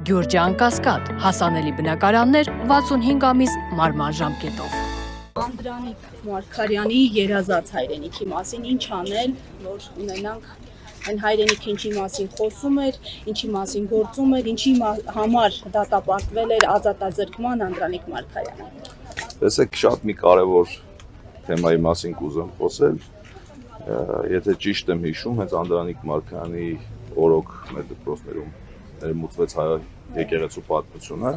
Գյուրջան Կասկադ, հասանելի բնակարաններ 65 ամիս մարման ժամկետով։ Անդրանիկ Մարգարյանի երազած հայրենիքի մասին ինչ անել, որ ունենանք այն հայրենիքը ինչի մասին խոսում էր, ինչի մասին գործում էր, ինչի համար դատապարտվել էր ազատազրկման Անդրանիկ Մարգարյանը։ Տեսեք, շատ մի կարևոր թեմայի մասին կուզեմ խոսել։ Եթե ճիշտ եմ հիշում, հենց Անդրանիկ Մարգարյանի օրոք մեր դպրոցներում ներմուծվեց հայ եկեղեցու պատմությունը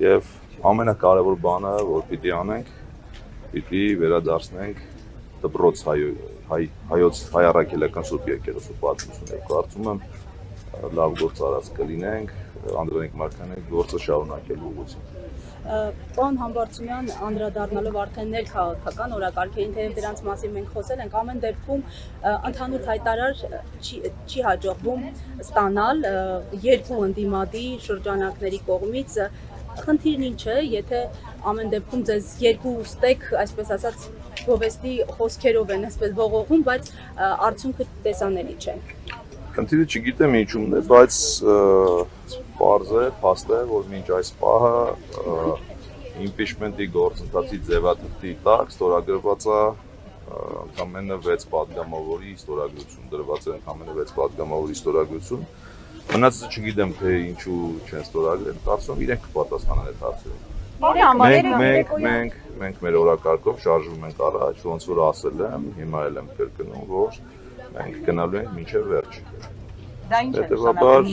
եւ ամենակարևոր բանը, որ պիտի անենք, պիտի վերադարձնենք դպրոց հայոց հայ առաքելական Սուրբ եկեղեցու պատմությունը։ Կարծում եմ լավ գործ արած կլինենք Անդրանիկ Մարգարյանի գործը շարունակելու ուղղությամբ։ Պարոն Համբարձումյան, անդրադառնալով արդեն ներքաղաքական օրակարգերին, թեև դրանց մասին մենք խոսել ենք, ամեն դեպքում ընդհանուր հայտարար չի հաջողվում ստանալ երկու ընդդիմադի շրջանակների կողմից։ Խնդիրն ինչ է, եթե ամեն դեպքում ձեզ երկու ստեկ, այսպես ասած, գովեստի խոսքերով են այսպես ողողում, բայց արդյունքը տեսանելի չէ։ Խնդիրը չգիտեմ ինչումն է, բայց պարզ է, փաստ է, որ մինչ այս պահը impeachment-ի գործընթացի ձևաթղթի տակ ստորագրված է ընդամենը 6 պատգամավորի ստորագրություն, դրված է ընդամենը 6 պատգամավորի ստորագրություն։ Մնացածը չգիտեմ, թե ինչու չեն ստորագրել, կարծում եմ իրենք կպատասխանեն այդ հարցերին։ Մենք մեր օրակարգով շարժվում ենք առաջ, ոնց որ ասել եմ, հիմա էլ եմ կրկնում, որ մենք գնալու ենք մինչև վերջ։ Դա ինչ է նշանակում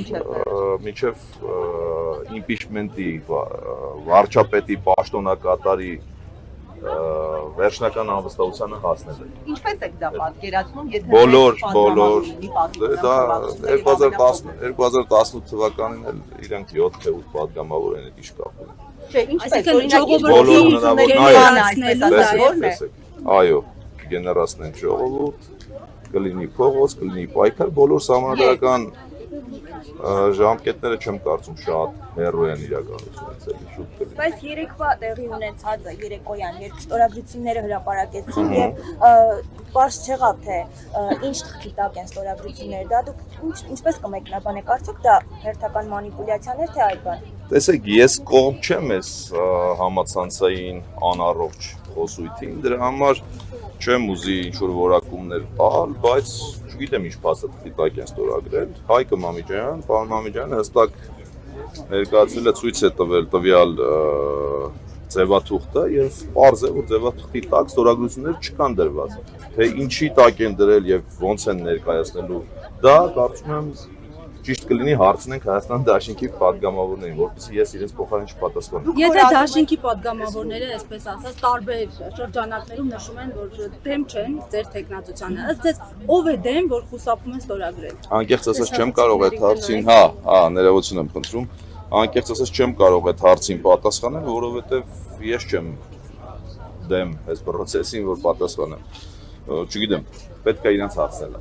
մինչև impeachment-ի վարչապետի պաշտոնակատարի վերջնական անվստահությանը հասնել է։ Ինչպես եք դա պատկերացնում, եթե բոլոր դա 2018 թվականին էլ իրենք 7 թե 8 պատգամավոր են այդ իշկապում։ Չէ, ինչպես Այո, գեներացնենք ժողովուրդ, կլինի փողոց, կլինի պայքար, բոլոր սահմանադրական ժամկետները չեմ կարծում շատ հեռու են իրականությունից, շուտ կլինի։ Բայց երեկվա տեղի ունեցածը երեկոյան, երբ ստորագրությունները հրապարակեցին եւ պարզ չեղավ թե ինչ թղթի տակ են ստորագրությունները, դա դուք ինչպես կմեկնաբանեք, արդյոք դա հերթական մանիպուլյացիաներ թե այլ բան։ Տեսեք, ես կողմ չեմ այս համացանցային անառողջ խոսույթին, դրա համար չեմ ուզի ինչ-որ որակումներ տալ, բայց չգիտեմ ինչ փաստաթղթի տակ են ստորագրել։ Հայկը Մամիջյան, պարոն Մամիջյանը հստակ ներկայացրել է, ցույց է տվել տվյալ ձևաթուղթը եւ պարզ է, որ ձևաթղթի տակ ստորագրություններ չկան դրված։ Թե ինչի տակ են դրել եւ ոնց են ներկայացնելու, դա կարծում եմ ճիշտ կլինի հարցնենք Հայաստան Դաշինքի պատգամավորներին, որպեսզի ես իրենց փոխարեն չպատասխանեմ։ Եթե Դաշինքի պատգամավորները, այսպես ասած, տարբեր շրջանակներում նշում են, որ դեմ չեն ձեր տեխնատությանը, ըստ ձեզ ով է դեմ, որ խուսափում են ստորագրել։ Անկեղծ ասած չեմ կարող այդ հարցին, ներողություն եմ խնդրում, անկեղծ ասած չեմ կարող այդ հարցին պատասխանել, որովհետև ես չեմ դեմ այս process-ին, որ պատասխանեմ։ Չգիտեմ, պետք է իրենց հարցնել։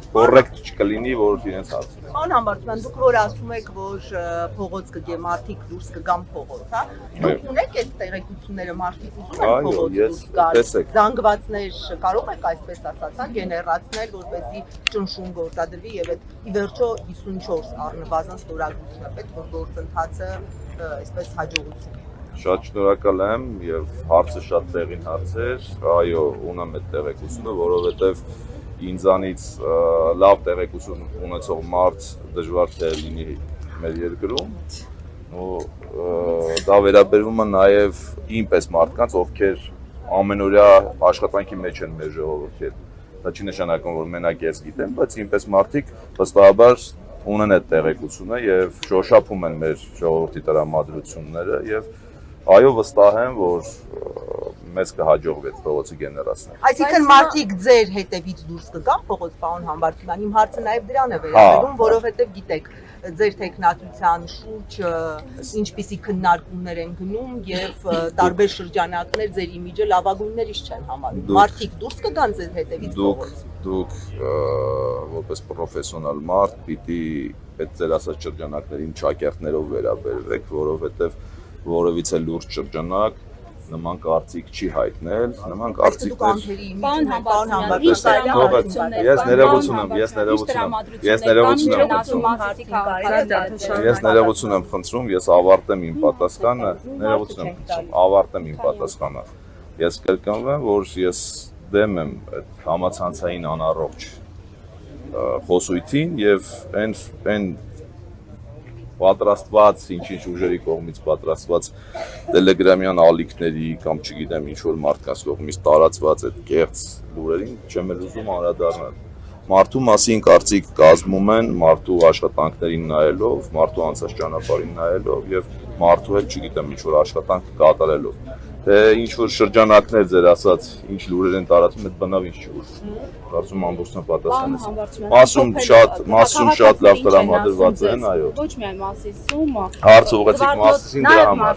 Կոռեկտ չկլինի, որ իրենց հարցնեն։ Պարոն Համբարձումյան, դուք որ ասում եք, որ փողոց կգե մարդիկ դուրս կգան փողոց, հա։ Դուք ունեք այդ տեղեկությունները մարդիկ ուզում են փողոց դուրս գալ։ Զանգվածներ կարող եք այսպես ասած, հա, գեներացնել, որպեսզի ճնշում գործադրվի եւ այդ ի վերջո 54 առնվազն ստորագրությունը պետք որ գործընթացը այսպես հաջողություն։ Շատ շնորհակալ եմ եւ հարցը շատ տեղին հարց էր։ Այո, ունեմ այդ տեղեկությունը, որովհետեւ ինձանից լավ տեղեկություն ունեցող մարդ դժվար չէ լինի մեր երկրում, դա վերաբերվում է նաև ինպես մարդկանց, ովքեր ամենօրյա աշխատանքի մեջ են մեր ժողովրդի հետ, դա չի նշանակում, որ մենակ ես գիտեմ, բայց ինպես մարդիկ վստահաբար ունեն այդ տեղեկությունը եւ շոշափում են մեր ժողովրդի տրամադրությունները եւ այո վստահ եմ, որ մեզ կհաջողվի այդ փողոցը գեներացնել։ Այսինքն մարդիկ ձեր հետևից դուրս կգան փողոց, պարոն Համբարձումյան, իմ հարցը նաև դրան է վերաբերում, որովհետև գիտեք, ձեր տեխնատության շուրջ ինչպիսի քննարկումներ են գնում եւ տարբեր շրջանակներ ձեր իմիջը լավագույններից չեն համարում։ Մարդիկ դուրս կգան ձեր հետևից փողոց։ Դուք որպես պրոֆեսիոնալ մարդ պիտի այդ ձեր ասած շրջանակներին ճակերտներով վերաբերվեք, որովհետև որովից է լուրջ շրջանակ նման կարծիք չի հայտնել, նման Դուք կարծիքներ անկերի Պարոն Համբարձումյան, Ես ներողություն եմ խնդրում, ես ավարտեմ իմ պատասխանը, ավարտեմ իմ պատասխանը։ Ես կրկնվեմ, որ ես դեմ եմ այդ համացանցային անառողջ խոսույթին եւ այն պատրաստված, ինչ-ինչ ուժերի կողմից պատրաստված տելեգրամյան ալիքների կամ չգիտեմ ինչ որ մարդկանց կողմից տարածված այդ կեղծ լուրերին չեմ ուզում անդրադառնալ։ Մարդու մասին կարծիք կազմում են մարդու աշխատանքներին նայելով, մարդու անցած ճանապարհին նայելով եւ մարդու հետ չգիտեմ ինչ որ աշխատանք կատարելով։ Թե ինչ որ շրջանակներ ձեր ասած ինչ լուրեր են տարածում, այդ բնավ ինչ չի ուր։ Կարծում ամբողջն պատասխանես։ Մասում շատ լավ տրամադրված են, այո։ Ոչ միայն Մասիսում, Հարց ուղղեցիք Մասիսին դրա համար։